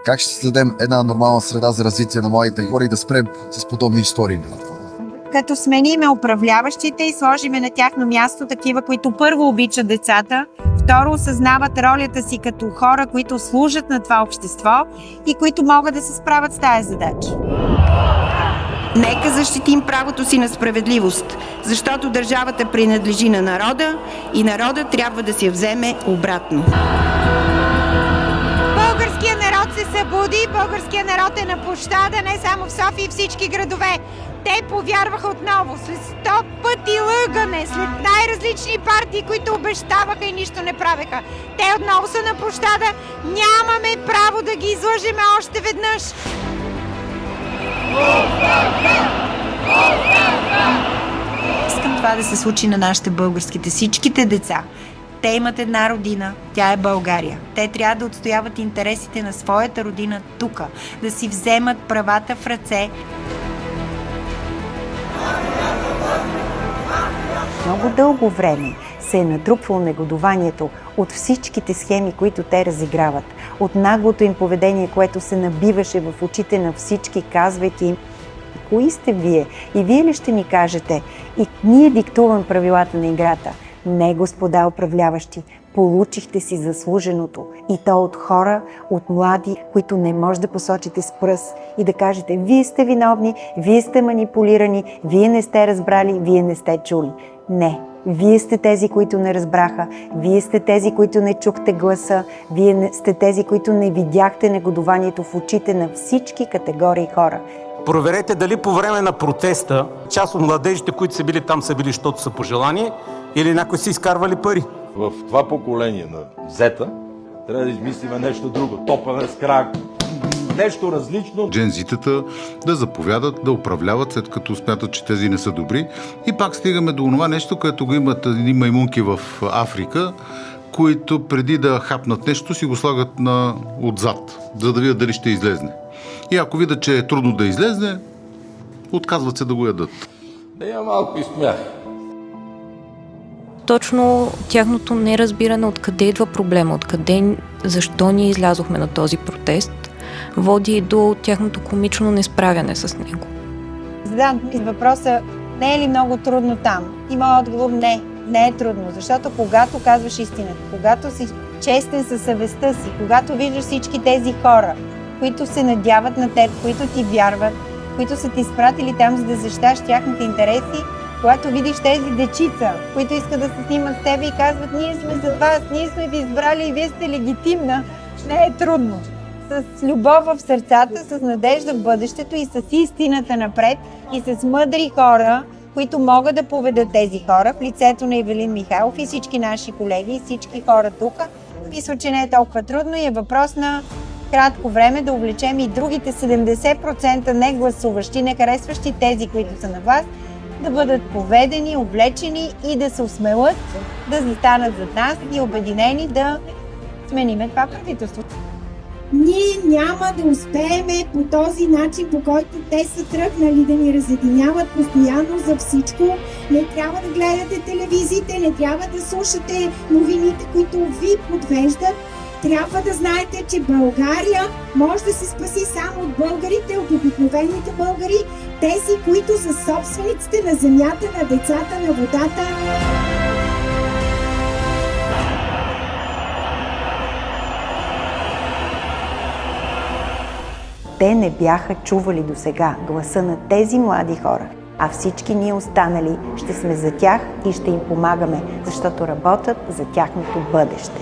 Как ще създадем една нормална среда за развитие на младите хора и да спрем с подобни истории? Като смениме управляващите и сложиме на тяхно място такива, които първо обичат децата, второ осъзнават ролята си като хора, които служат на това общество и които могат да се справят с тая задача. Нека защитим правото си на справедливост, защото държавата принадлежи на народа и народът трябва да си я вземе обратно. Българският народ се събуди, българският народ е на площада, не само в София и всички градове. Те повярваха отново, след 100 пъти лъгане, след най-различни партии, които обещаваха и нищо не правеха. Те отново са на площада, нямаме право да ги излъжеме още веднъж. Искам това да се случи на нашите българските, всичките деца. Те имат една родина, тя е България. Те трябва да отстояват интересите на своята родина тука, да си вземат правата в ръце. Много дълго време се е натрупвало негодованието от всичките схеми, които те разиграват, от наглото им поведение, което се набиваше в очите на всички, казвайки им: кои сте вие? И вие ли ще ни кажете? И ние диктуваме правилата на играта. Не, господа управляващи, получихте си заслуженото. И то от хора, от млади, които не може да посочите с пръст и да кажете: вие сте виновни, вие сте манипулирани, вие не сте разбрали, вие не сте чули. Не, вие сте тези, които не разбраха, вие сте тези, които не чухте гласа, вие сте тези, които не видяхте негодованието в очите на всички категории хора. Проверете дали по време на протеста част от младежите, които са били там, са били, защото са пожелани, или някои си изкарвали пари. В това поколение на зета трябва да измислиме нещо друго. Топане с крак, нещо различно. Джензитата да заповядат, да управляват, след като смятат, че тези не са добри. И пак стигаме до това нещо, което го имат едни маймунки в Африка, които преди да хапнат нещо си го слагат отзад, за да видят дали ще излезне. И ако видят, че е трудно да излезне, отказват се да го ядат. Да има малко и смях. Точно тяхното неразбиране откъде идва проблема, защо ние излязохме на този протест, води до тяхното комично несправяне с него. Задам въпроса: не е ли много трудно там? Има отговор: не, не е трудно, защото когато казваш истината, когато си честен със съвестта си, когато виждаш всички тези хора, които се надяват на теб, които ти вярват, които са ти изпратили там, за да защиташ тяхните интереси, когато видиш тези дечица, които искат да се снимат с тебе и казват: ние сме за вас, ние сме ви избрали и вие сте легитимна, не е трудно. С любов в сърцата, с надежда в бъдещето и с истината напред, и с мъдри хора, които могат да поведат тези хора в лицето на Ивелин Михайлов и всички наши колеги и всички хора тук. Мисля, че не е толкова трудно и е въпрос на кратко време да увлечем и другите 70% не гласуващи, не харесващи тези, които са на власт, да бъдат поведени, облечени и да се осмелят да застанат зад нас и обединени да смениме това правителство. Ние няма да успееме по този начин, по който те са тръгнали да ни разединяват постоянно за всичко. Не трябва да гледате телевизиите, не трябва да слушате новините, които ви подвеждат. Трябва да знаете, че България може да се спаси само от българите, от обикновените българи, тези, които са собствениците на земята, на децата, на водата. Те не бяха чували досега гласа на тези млади хора, а всички ние останали ще сме за тях и ще им помагаме, защото работят за тяхното бъдеще.